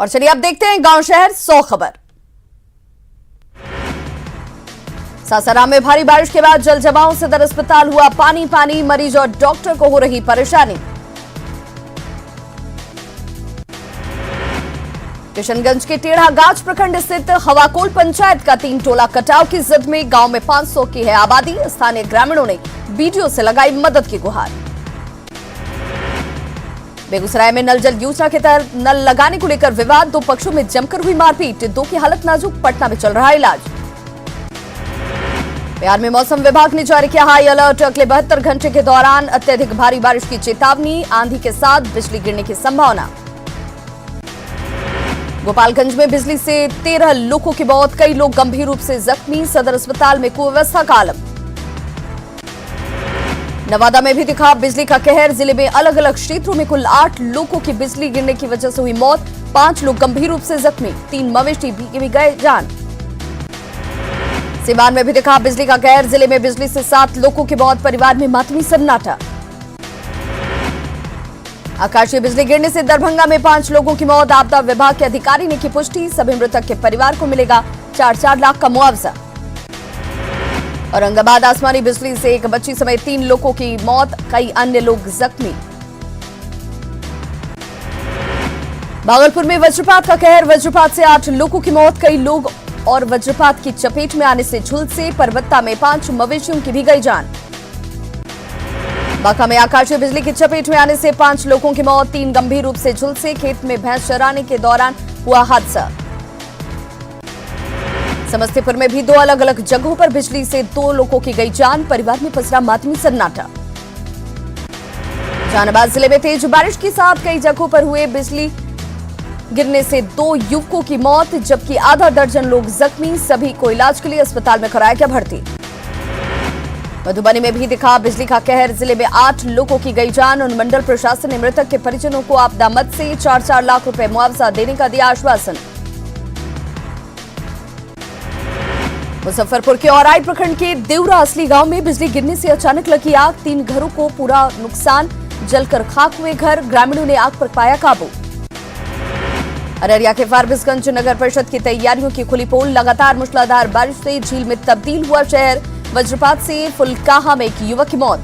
और चलिए अब देखते हैं गांव शहर 100 खबर। सासाराम में भारी बारिश के बाद जल जमाव, सदर अस्पताल हुआ पानी पानी, मरीज और डॉक्टर को हो रही परेशानी। किशनगंज के टेढ़ागाछ प्रखंड स्थित हवाकोल पंचायत का 3 टोला कटाव की जिद में। गांव में 500 की है आबादी। स्थानीय ग्रामीणों ने बीडीओ से लगाई मदद की गुहार। बेगूसराय में नल जल योजना के तहत नल लगाने को लेकर विवाद, 2 पक्षों में जमकर हुई मारपीट, 2 की हालत नाजुक, पटना में चल रहा इलाज। बिहार में मौसम विभाग ने जारी किया हाई अलर्ट, अगले 72 घंटे के दौरान अत्यधिक भारी बारिश की चेतावनी, आंधी के साथ बिजली गिरने की संभावना। गोपालगंज में बिजली से 13 लोगों की मौत, कई लोग गंभीर रूप से जख्मी, सदर अस्पताल में कुव्यवस्था का आलम। नवादा में भी दिखा बिजली का कहर, जिले में अलग अलग क्षेत्रों में कुल 8 लोगों की बिजली गिरने की वजह से हुई मौत, 5 लोग गंभीर रूप से जख्मी, 3 मवेशी भी गए जान। सीवान में भी दिखा बिजली का कहर, जिले में बिजली से 7 लोगों की मौत, परिवार में मातमी सन्नाटा। आकाशीय बिजली गिरने से दरभंगा में 5 लोगों की मौत, आपदा विभाग के अधिकारी ने की पुष्टि, सभी मृतक के परिवार को मिलेगा 4-4 लाख का मुआवजा। औरंगाबाद आसमानी बिजली से एक बच्ची समेत 3 लोगों की मौत, कई अन्य लोग जख्मी। भागलपुर में वज्रपात का कहर, वज्रपात से 8 लोगों की मौत, कई लोग और वज्रपात की चपेट में आने से झुलसे, परबत्ता में 5 मवेशियों की भी गई जान। बांका में आकाशीय बिजली की चपेट में आने से 5 लोगों की मौत, 3 गंभीर रूप से झुलसे, खेत में भैंस चराने के दौरान हुआ हादसा। समस्तीपुर में भी 2 अलग अलग जगहों पर बिजली से 2 लोगों की गई जान, परिवार में पसरा मातमी सन्नाटा। जहानाबाद जिले में तेज बारिश के साथ कई जगहों पर हुए बिजली गिरने से 2 युवकों की मौत, जबकि आधा दर्जन लोग जख्मी, सभी को इलाज के लिए अस्पताल में कराया गया भर्ती। मधुबनी में भी दिखा बिजली का कहर, जिले में 8 लोगों की गई जान, अनुमंडल प्रशासन ने मृतक के परिजनों को आपदा मद से 4-4 लाख रुपए मुआवजा देने का दिया आश्वासन। मुजफ्फरपुर के औराई प्रखंड के देवरा असली गांव में बिजली गिरने से अचानक लगी आग, 3 घरों को पूरा नुकसान, जलकर खाक हुए घर, ग्रामीणों ने आग पर पाया काबू। अररिया के फारबिसगंज नगर परिषद की तैयारियों की खुली पोल, लगातार मूसलाधार बारिश से झील में तब्दील हुआ शहर, वज्रपात से फुलकाहा में एक युवक की मौत।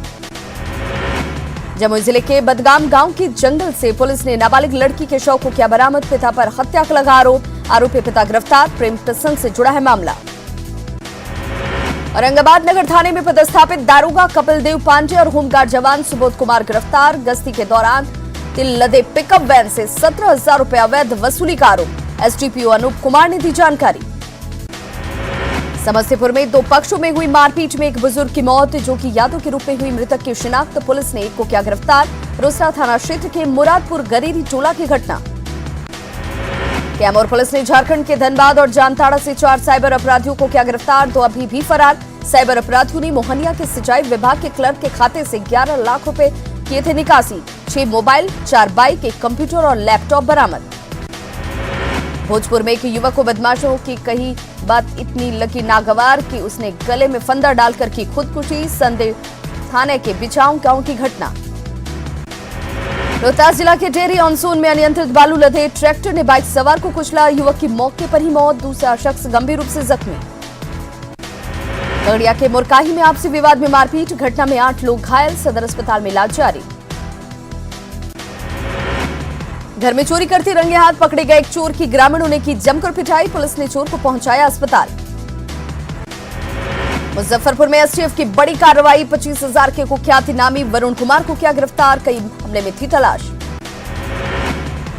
जमुई जिले के बदगाम गांव के जंगल से पुलिस ने नाबालिग लड़की के शव को किया बरामद, पिता पर हत्या का लगा आरोप, आरोपी पिता गिरफ्तार, प्रेम प्रसंग से जुड़ा है मामला। औरंगाबाद नगर थाने में पदस्थापित दारोगा कपिल देव पांडे और होमगार्ड जवान सुबोध कुमार गिरफ्तार, गश्ती के दौरान तिल लदे पिकअप वैन से 17,000 रुपए अवैध वसूली का आरोप, एसडीपीओ अनूप कुमार ने दी जानकारी। समस्तीपुर में 2 पक्षों में हुई मारपीट में एक बुजुर्ग की मौत, जो कि यादव के रूप में हुई, मृतक की शिनाख्त, पुलिस ने एक को किया गिरफ्तार, रोसड़ा थाना क्षेत्र के मुरादपुर गरीरी टोला की घटना। कैमूर पुलिस ने झारखंड के धनबाद और जामताड़ा से 4 साइबर अपराधियों को किया गिरफ्तार, 2 अभी भी फरार। साइबर अपराधियों ने मोहनिया के सिंचाई विभाग के क्लर्क के खाते से 11 लाख रुपए किए थे निकासी, 6 मोबाइल, 4 बाइक, 1 कंप्यूटर और लैपटॉप बरामद। भोजपुर में एक युवक को बदमाशों की कही बात इतनी लगी नागवार कि उसने गले में फंदा डालकर की खुदकुशी, संदेह थाने के बिछाऊ गांव की घटना। रोहतास जिला के डेरी ऑनसून में अनियंत्रित बालू लदे ट्रैक्टर ने बाइक सवार को कुचला, युवक की मौके पर ही मौत, दूसरा शख्स गंभीर रूप से जख्मी। खगड़िया के मुरकाही में आपसी विवाद में मारपीट, घटना में 8 लोग घायल, सदर अस्पताल में इलाज जारी। घर में चोरी करते रंगे हाथ पकड़े गए एक चोर की ग्रामीणों ने की जमकर पिटाई, पुलिस ने चोर को पहुंचाया अस्पताल। मुजफ्फरपुर में एसटीएफ की बड़ी कार्रवाई, 25,000 के कुख्यात इनामी वरुण कुमार को किया गिरफ्तार, कई मामले में थी तलाश।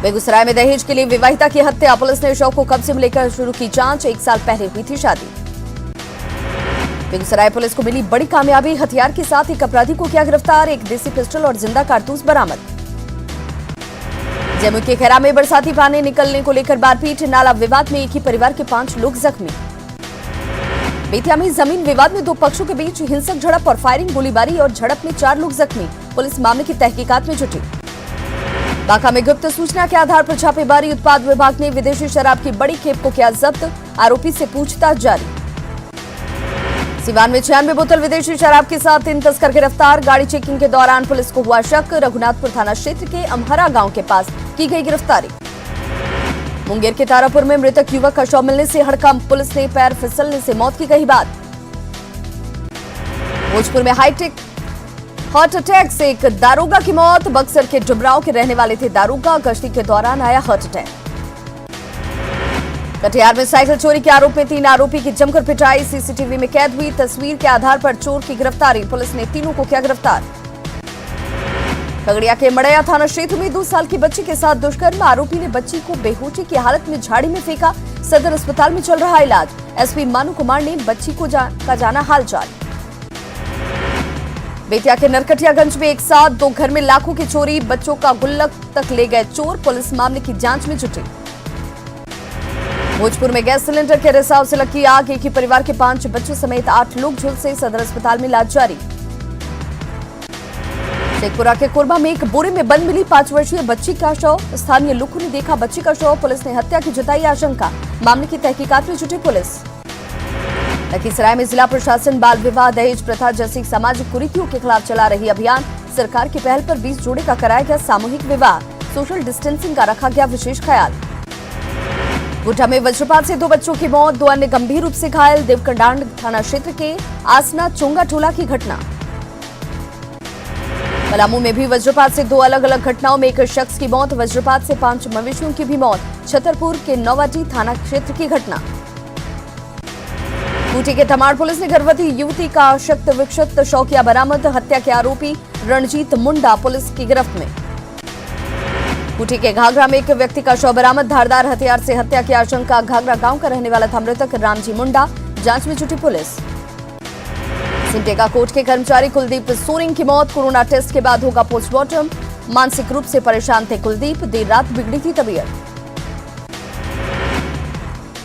बेगूसराय में दहेज के लिए विवाहिता की हत्या, पुलिस ने शव को कब्जे में लेकर शुरू की जांच, 1 साल पहले हुई थी शादी। बेगूसराय पुलिस को मिली बड़ी कामयाबी, हथियार के साथ एक अपराधी को किया गिरफ्तार, 1 देसी पिस्टल और जिंदा कारतूस बरामद। जमुई के खैरा में बरसाती पानी निकलने को लेकर मारपीट, नाला विवाद में एक ही परिवार के 5 लोग जख्मी। बेतिया में जमीन विवाद में 2 पक्षों के बीच हिंसक झड़प और फायरिंग, गोलीबारी और झड़प में 4 लोग जख्मी, पुलिस मामले की तहकीकात में जुटी। बांका में गुप्त सूचना के आधार पर छापेमारी, उत्पाद विभाग ने विदेशी शराब की बड़ी खेप को किया जब्त, आरोपी से पूछताछ जारी। सीवान में 96 बोतल विदेशी शराब के साथ 3 तस्कर गिरफ्तार, गाड़ी चेकिंग के दौरान पुलिस को हुआ शक, रघुनाथपुर थाना क्षेत्र के अमहरा गांव के पास की गई गिरफ्तारी। मुंगेर के तारापुर में मृतक युवक का शव मिलने से हड़कंप, पुलिस ने पैर फिसलने से मौत की कही बात। भोजपुर में हार्ट अटैक से एक दारोगा की मौत, बक्सर के डुबराव के रहने वाले थे दारोगा, गश्ती के दौरान आया हार्ट अटैक। कटिहार में साइकिल चोरी के आरोप में 3 आरोपी की जमकर पिटाई, सीसीटीवी में कैद हुई तस्वीर के आधार पर चोर की गिरफ्तारी, पुलिस ने तीनों को किया गिरफ्तार। खगड़िया के मड़ैया थाना क्षेत्र में 2 साल की बच्ची के साथ दुष्कर्म, आरोपी ने बच्ची को बेहोशी की हालत में झाड़ी में फेंका, सदर अस्पताल में चल रहा इलाज। एसपी मानू कुमार ने बच्ची को जाना हालचाल। बेतिया के नरकटियागंज में एक साथ 2 घर में लाखों की चोरी, बच्चों का गुल्लक तक ले गए चोर, पुलिस मामले की जांच में जुटी। भोजपुर में गैस सिलेंडर के रिसाव से लगी आग, एक ही परिवार के 5 बच्चों समेत 8 लोग झुलसे, सदर अस्पताल में इलाज जारी। शेखपुरा के कोरबा में एक बोरे में बंद मिली 5 वर्षीय बच्ची का शव, स्थानीय लोगों ने देखा बच्ची का शव, पुलिस ने हत्या की जताई आशंका, मामले की तहकीकात में जुटी पुलिस। लखीसराय में जिला प्रशासन बाल विवाह, दहेज प्रथा जैसी सामाजिक कुरीतियों के खिलाफ चला रही अभियान, सरकार की पहल पर 20 जोड़े का कराया गया सामूहिक विवाह, सोशल डिस्टेंसिंग का रखा गया विशेष ख्याल। गोड्डा में वज्रपात से 2 बच्चों की मौत, 2 अन्य गंभीर रूप से घायल, देवकंडांड थाना क्षेत्र के आसना चोंगा टोला की घटना। पलामू में भी वज्रपात से 2 अलग अलग घटनाओं में एक शख्स की मौत, वज्रपात से 5 मवेशियों की भी मौत, छतरपुर के नौवाटी थाना क्षेत्र की घटना। खूंटी के तमाड़ पुलिस ने गर्भवती युवती का शक्त विक्षत शव किया बरामद, हत्या के आरोपी रणजीत मुंडा पुलिस की गिरफ्त में। खूंटी के घाघरा में एक व्यक्ति का शव बरामद, धारदार हथियार से हत्या की आशंका, घाघरा गांव का रहने वाला था मृतक रामजी मुंडा, जांच में जुटी पुलिस। सिमडेगा कोर्ट के कर्मचारी कुलदीप सोरेन की मौत, कोरोना टेस्ट के बाद होगा पोस्टमार्टम, मानसिक रूप से परेशान थे कुलदीप, देर रात बिगड़ी थी तबीयत।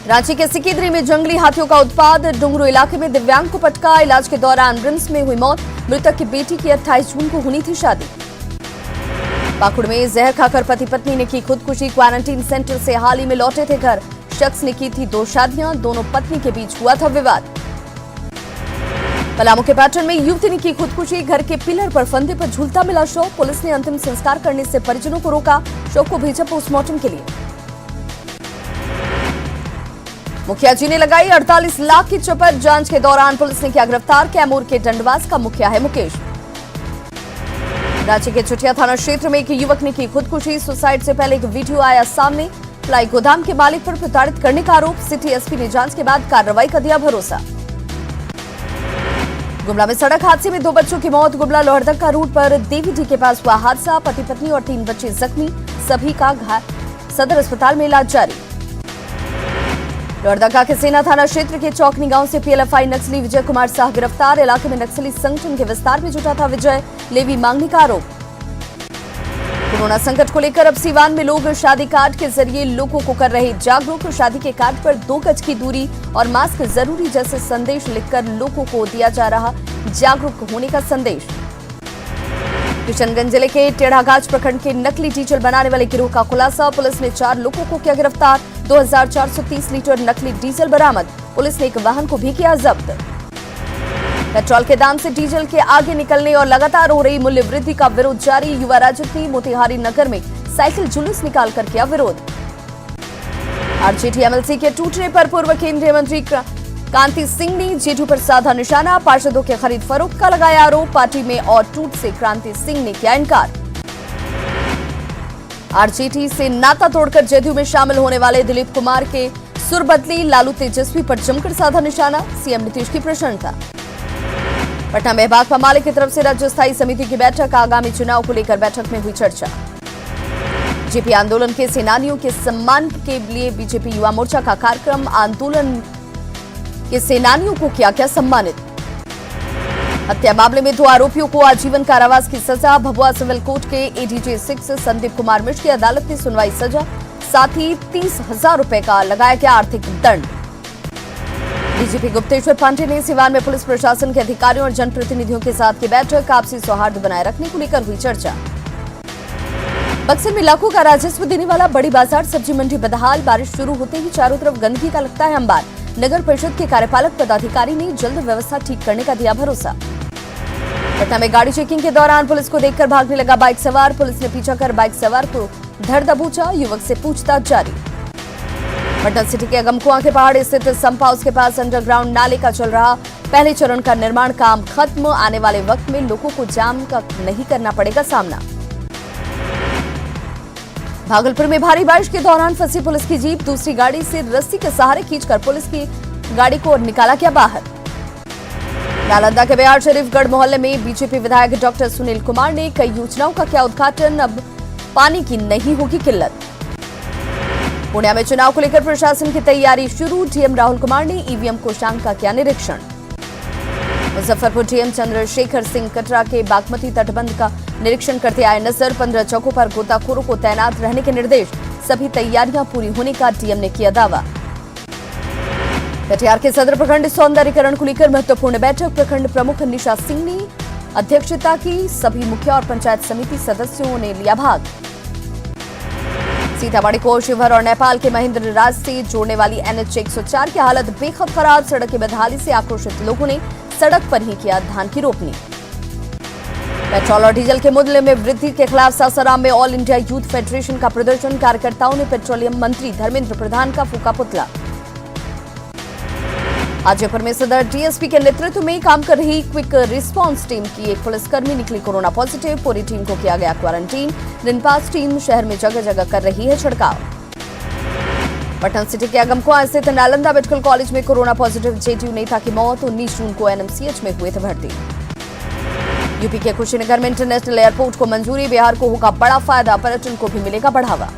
रांची के सिकिदरी में जंगली हाथियों का उत्पात, डुंगरू इलाके में दिव्यांग को पटका, इलाज के दौरान रिम्स में हुई मौत, मृतक की बेटी की 28 जून को होनी थी शादी। पाकुड़ में जहर खाकर पति पत्नी ने की खुदकुशी, क्वारंटीन सेंटर से हाल ही में लौटे थे घर, शख्स ने की थी 2 शादियां, दोनों पत्नी के बीच हुआ था विवाद। पलामू के पैटर्न में युवती ने की खुदकुशी, घर के पिलर पर फंदे पर झूलता मिला शव, पुलिस ने अंतिम संस्कार करने से परिजनों को रोका, शव को भेजा पोस्टमार्टम के लिए। मुखिया जी ने लगाई 48 लाख की चपत, जांच के दौरान पुलिस ने किया गिरफ्तार, कैमूर के डंडवास का मुखिया है मुकेश। रांची के चुटिया थाना क्षेत्र में एक युवक ने की खुदकुशी, सुसाइड से पहले एक वीडियो आया सामने, प्लाई गोदाम के मालिक पर प्रताड़ित करने का आरोप, सिटी एसपी ने जांच के बाद कार्रवाई का दिया भरोसा। गुमला में सड़क हादसे में 2 बच्चों की मौत, गुमला लोहरदगा रूट पर देवीडी के पास हुआ हादसा, पति पत्नी और 3 बच्चे जख्मी, सभी का सदर अस्पताल में इलाज जारी। लोहरदगा के सेना थाना क्षेत्र के चौकनी गांव से पीएलएफआई नक्सली विजय कुमार शाह गिरफ्तार, इलाके में नक्सली संगठन के विस्तार में जुटा था विजय, लेवी मांगने का आरोप। कोरोना संकट को लेकर अब सीवान में लोग शादी कार्ड के जरिए लोगों को कर रहे जागरूक, शादी के कार्ड पर 2 गज की दूरी और मास्क जरूरी जैसे संदेश लिखकर लोगों को दिया जा रहा जागरूक होने का संदेश। किशनगंज जिले के टेढ़ागाछ प्रखंड के नकली डीजल बनाने वाले गिरोह का खुलासा, पुलिस ने 4 लोगों को किया गिरफ्तार, 2430 लीटर नकली डीजल बरामद, पुलिस ने एक वाहन को भी किया जब्त। पेट्रोल के दाम से डीजल के आगे निकलने और लगातार हो रही मूल्य वृद्धि का विरोध जारी, युवा राजद ने मोतिहारी नगर में साइकिल जुलूस निकालकर किया विरोध। आरजेडी एमएलसी के टूटने पर पूर्व केंद्रीय मंत्री कांति सिंह ने जेठू पर साधा निशाना, पार्षदों के खरीद फरोख्त का लगाया आरोप, पार्टी में और टूट से क्रांति सिंह ने किया इनकार। आरजेडी से नाता तोड़कर जदयू में शामिल होने वाले दिलीप कुमार के सुर बदली, लालू तेजस्वी पर जमकर साधा निशाना, सीएम नीतीश की प्रशंसा। पटना में भाकपा माले की तरफ से राज्य स्थायी समिति की बैठक, आगामी चुनाव को लेकर बैठक में हुई चर्चा। जेपी आंदोलन के सेनानियों के सम्मान के लिए बीजेपी युवा मोर्चा का कार्यक्रम, आंदोलन के सेनानियों को किया सम्मानित। हत्या मामले में 2 आरोपियों को आजीवन कारावास की सजा, भभुआ सिविल कोर्ट के एडीजे 6 संदीप कुमार मिश्र की अदालत ने सुनवाई सजा, साथ ही 30,000 रुपए का लगाया गया आर्थिक दंड। डीजीपी गुप्तेश्वर पांडे ने सिवान में पुलिस प्रशासन के अधिकारियों और जनप्रतिनिधियों के साथ की बैठक, आपसी सौहार्द बनाए रखने को लेकर हुई चर्चा। बक्सर में लाखों का राजस्व देने वाला बड़ी बाजार सब्जी मंडी बदहाल, बारिश शुरू होते ही चारों तरफ गंदगी का लगता है अंबार, नगर परिषद के कार्यपालक पदाधिकारी ने जल्द व्यवस्था ठीक करने का दिया भरोसा। पटना में गाड़ी चेकिंग के दौरान पुलिस को देखकर भागने लगा बाइक सवार, पुलिस ने पीछा कर बाइक सवार को धर दबोचा, युवक से पूछताछ जारी। पटना सिटी के अगमकुआं के पहाड़ स्थित संप हाउस के पास अंडरग्राउंड नाले का चल रहा पहले चरण का निर्माण काम खत्म। आने वाले वक्त में लोगों को जाम का नहीं करना पड़ेगा सामना। भागलपुर में भारी बारिश के दौरान फंसी पुलिस की जीप, दूसरी गाड़ी से रस्सी के सहारे खींचकर पुलिस की गाड़ी को निकाला गया बाहर। नालंदा के बिहार शरीफगढ़ मोहल्ले में बीजेपी विधायक डॉक्टर सुनील कुमार ने कई योजनाओं का किया उद्घाटन। अब पानी की नहीं होगी किल्लत। पुणे में चुनाव को लेकर प्रशासन की तैयारी शुरू। डीएम राहुल कुमार ने ईवीएम कोषांग का किया निरीक्षण। मुजफ्फरपुर डीएम चंद्रशेखर सिंह कटरा के बागमती तटबंध का निरीक्षण करते आए नजर। 15 चौकों पर गोताखोरों को तैनात रहने के निर्देश। सभी तैयारियां पूरी होने का डीएम ने किया दावा। कटिहार के सदर प्रखंड सौंदर्यीकरण को लेकर महत्वपूर्ण बैठक। प्रखंड प्रमुख निशा सिंह ने अध्यक्षता की। सभी मुखिया और पंचायत समिति सदस्यों ने लिया भाग। सीतामढ़ी को शिवहर और नेपाल के महेंद्र राज से जोड़ने वाली NH 104 की हालत बेहद खराब। सड़क की बदहाली से आक्रोशित लोगों ने सड़क पर ही किया धान की रोपनी। पेट्रोल और डीजल के मूल्य में वृद्धि के खिलाफ सासाराम में ऑल इंडिया यूथ फेडरेशन का प्रदर्शन। कार्यकर्ताओं ने पेट्रोलियम मंत्री धर्मेंद्र प्रधान का फूका पुतला। आज जयपुर में सदर डीएसपी के नेतृत्व में काम कर रही क्विक रिस्पांस टीम की एक पुलिसकर्मी निकली कोरोना पॉजिटिव। पूरी टीम को किया गया क्वारंटीन। रिनपास टीम शहर में जगह जगह कर रही है छिड़काव। पटना सिटी के अगमकुआं स्थित नालंदा मेडिकल कॉलेज में कोरोना पॉजिटिव जेडीयू नेता की मौत। 19 जून को एनएमसीएच में हुए थे भर्ती। यूपी के कुशीनगर में इंटरनेशनल एयरपोर्ट को मंजूरी। बिहार को होगा बड़ा फायदा, पर्यटन को भी मिलेगा बढ़ावा।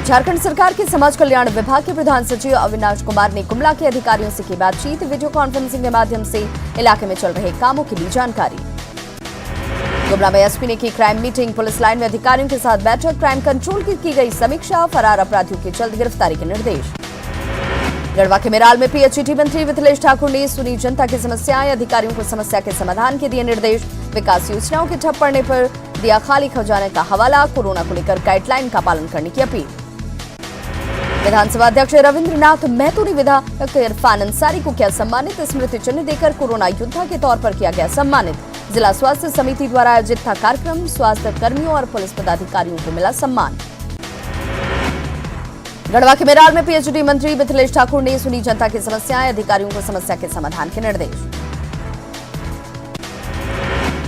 झारखंड सरकार के समाज कल्याण विभाग के प्रधान सचिव अविनाश कुमार ने गुमला के अधिकारियों से की बातचीत। वीडियो कॉन्फ्रेंसिंग के माध्यम से इलाके में चल रहे कामों की दी जानकारी। गुमला में एसपी ने की क्राइम मीटिंग। पुलिस लाइन में अधिकारियों के साथ बैठक। क्राइम कंट्रोल की गई समीक्षा। फरार अपराधियों की जल्द गिरफ्तारी के निर्देश। गढ़वा के मेराल में पीएचईडी मंत्री मिथिलेश ठाकुर ने सुनी जनता की समस्याएं। अधिकारियों को समस्या के समाधान के दिए निर्देश। विकास योजनाओं के ठप पड़ने पर दिया खाली खजाने का हवाला। कोरोना को लेकर गाइडलाइन का पालन करने की अपील। विधानसभा अध्यक्ष रविंद्रनाथ महतो ने विधायक इरफान अंसारी को किया सम्मानित। स्मृति चिन्ह देकर कोरोना योद्धा के तौर पर किया गया सम्मानित। जिला स्वास्थ्य समिति द्वारा आयोजित था कार्यक्रम। स्वास्थ्य कर्मियों और पुलिस पदाधिकारियों को मिला सम्मान। गढ़वा के मेराल में पीएचडी मंत्री मिथिलेश ठाकुर ने सुनी जनता की समस्याएं। अधिकारियों को समस्या के समाधान के निर्देश।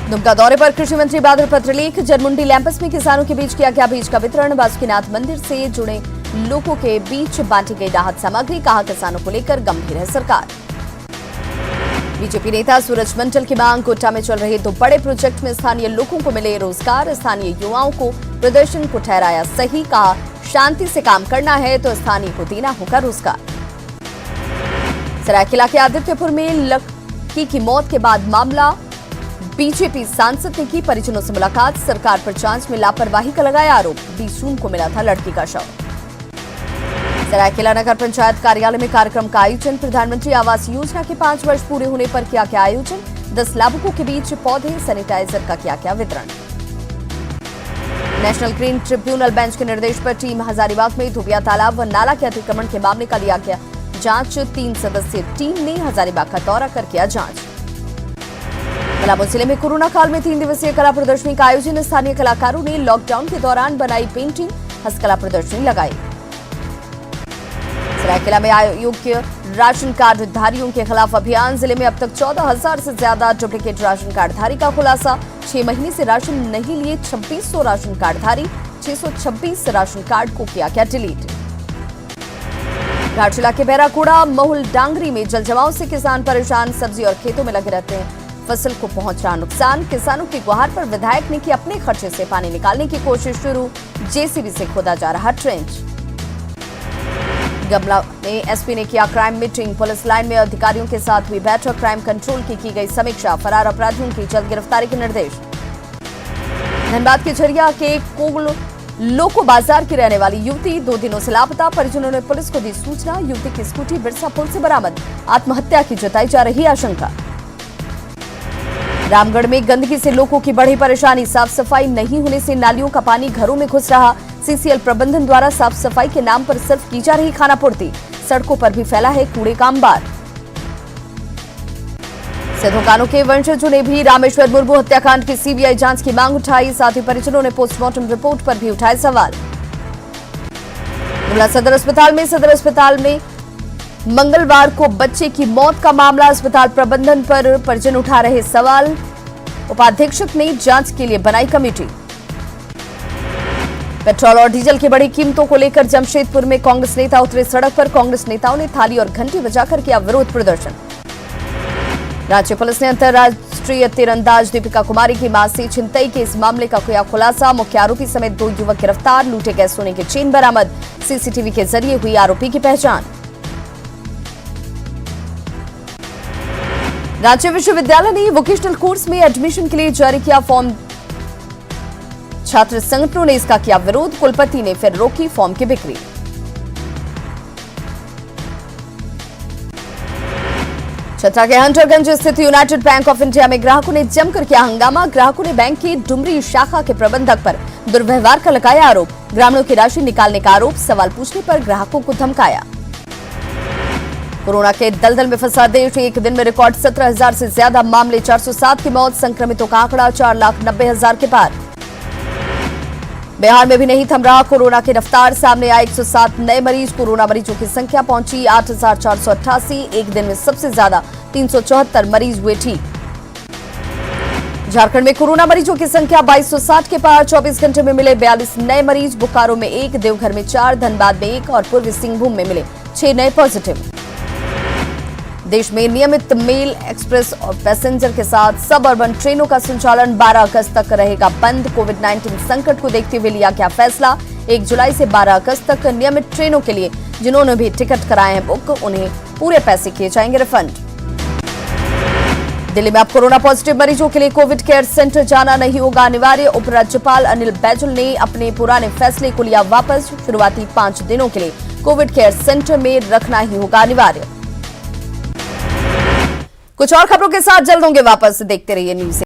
दुमका दौरे पर कृषि मंत्री बादल पत्रलेख। जनमुंडी लैंपस में किसानों के बीच किया गया बीज का वितरण। बासुकीनाथ मंदिर से जुड़े लोगों के बीच बांटी गई राहत सामग्री। कहा किसानों को लेकर गंभीर है सरकार। बीजेपी नेता सूरज मंडल की मांग। कोटा में चल रहे 2 बड़े प्रोजेक्ट में स्थानीय लोगों को मिले रोजगार। स्थानीय युवाओं को प्रदर्शन को ठहराया सही। कहा शांति से काम करना है तो स्थानीय को देना होगा रोजगार। सरायकेला के आदित्यपुर में लड़की की मौत के बाद मामला। बीजेपी सांसद ने की परिजनों से मुलाकात। सरकार पर जांच में लापरवाही का लगाया आरोप। 20 जून को मिला था लड़की का शव। सरायकेला नगर पंचायत कार्यालय में कार्यक्रम का आयोजन। प्रधानमंत्री आवास योजना के 5 वर्ष पूरे होने पर किया गया आयोजन। 10 लाभुकों के बीच पौधे सैनिटाइजर का किया गया वितरण। नेशनल ग्रीन ट्रिब्यूनल बेंच के निर्देश पर टीम हजारीबाग में धोबिया तालाब व नाला के अतिक्रमण के मामले का लिया गया जांच। 3 सदस्यीय टीम ने हजारीबाग का दौरा कर किया जांच। पलामू जिले में कोरोना काल में 3 दिवसीय कला प्रदर्शनी का आयोजन। स्थानीय कलाकारों ने लॉकडाउन के दौरान बनाई पेंटिंग, हस्तकला प्रदर्शनी लगाई। सरायकेला में अयोग्य राशन कार्ड धारियों के खिलाफ अभियान। जिले में अब तक 14,000 से ज्यादा डुप्लीकेट राशन कार्ड धारी का खुलासा। 6 महीने से राशन नहीं लिए 2600 राशन कार्ड धारी। 626 राशन कार्ड को किया गया डिलीट। घाटशिला के बैराकूड़ा महुल डांगरी में जल जमाव से किसान परेशान। सब्जी और खेतों में लगे रहते हैं, फसल को पहुंच रहा नुकसान। किसानों की गुहार पर विधायक ने की अपने खर्चे से पानी निकालने की कोशिश शुरू। जेसीबी से खोदा जा रहा ट्रेंच। गमला में एसपी ने किया क्राइम मीटिंग। पुलिस लाइन में अधिकारियों के साथ हुई बैठक। क्राइम कंट्रोल की गई समीक्षा। फरार अपराधियों की जल्द गिरफ्तारी के निर्देश। धनबाद के झरिया के कोगल लोको बाजार की रहने वाली युवती 2 दिनों से लापता। परिजनों ने पुलिस को दी सूचना। युवती की स्कूटी बिरसा पुल से बरामद। आत्महत्या की जताई जा रही आशंका। रामगढ़ में गंदगी से लोगों की बढ़ी परेशानी। साफ सफाई नहीं होने से नालियों का पानी घरों में घुस रहा। सीसीएल प्रबंधन द्वारा साफ सफाई के नाम पर सिर्फ की जा रही खानापूर्ति। सड़कों पर भी फैला है कूड़े का अंबार। सिद्धोकानों के वंशजों ने भी रामेश्वर मुर्मू हत्याकांड की सीबीआई जांच की मांग उठाई। साथ ही परिजनों ने पोस्टमार्टम रिपोर्ट पर भी उठाए सवाल। शिमला सदर अस्पताल में मंगलवार को बच्चे की मौत का मामला। अस्पताल प्रबंधन पर परिजन उठा रहे सवाल। उपाधीक्षक ने जांच के लिए बनाई कमेटी। पेट्रोल और डीजल की बढ़ी कीमतों को लेकर जमशेदपुर में कांग्रेस नेता उतरे सड़क पर। कांग्रेस नेताओं ने थाली और घंटी बजाकर किया विरोध प्रदर्शन। राज्य पुलिस ने अंतर्राष्ट्रीय तीरंदाज दीपिका कुमारी की मां से छिनतई के इस मामले का किया खुलासा। मुख्य आरोपी समेत 2 युवक गिरफ्तार। लूटे गए सोने के चेन बरामद। सीसीटीवी के जरिए हुई आरोपी की पहचान। राज्य विश्वविद्यालय ने वोकेशनल कोर्स में एडमिशन के लिए जारी किया फॉर्म। छात्र संगठनों ने इसका किया विरोध। कुलपति ने फिर रोकी फॉर्म की बिक्री। छतरा के हंटरगंज स्थित यूनाइटेड बैंक ऑफ इंडिया में ग्राहकों ने जमकर किया हंगामा। ग्राहकों ने बैंक की डुमरी शाखा के प्रबंधक पर दुर्व्यवहार का लगाया आरोप। ग्रामीणों की राशि निकालने का आरोप। सवाल पूछने पर ग्राहकों को धमकाया। कोरोना के दलदल में फंसा देश। एक दिन में रिकॉर्ड 17,000 से ज्यादा मामले। 407 की मौत। संक्रमितों का आंकड़ा 4,90,000 के पार। बिहार में भी नहीं थम रहा कोरोना की रफ्तार। सामने आए 107 नए मरीज। कोरोना मरीजों की संख्या पहुंची 8,488। एक दिन में सबसे ज्यादा 374 मरीज हुए ठीक। झारखंड में कोरोना मरीजों की संख्या 2260 के पार। 24 घंटे में मिले 42 नए मरीज। बोकारो में 1, देवघर में 4, धनबाद में 1 और पूर्वी सिंहभूम में मिले 6 नए पॉजिटिव। देश में नियमित मेल, एक्सप्रेस और पैसेंजर के साथ सब अर्बन ट्रेनों का संचालन 12 अगस्त तक रहेगा बंद। कोविड-19 संकट को देखते हुए लिया गया फैसला। 1 जुलाई से 12 अगस्त तक नियमित ट्रेनों के लिए जिन्होंने भी टिकट कराए हैं बुक, उन्हें पूरे पैसे किए जाएंगे रिफंड। दिल्ली में अब कोरोना पॉजिटिव मरीजों के लिए कोविड केयर सेंटर जाना नहीं होगा अनिवार्य। उपराज्यपाल अनिल बैजल ने अपने पुराने फैसले को लिया वापस। शुरुआती 5 दिनों के लिए कोविड केयर सेंटर में रखना ही होगा अनिवार्य। कुछ और खबरों के साथ जल्द होंगे वापस। देखते रहिए न्यूज़।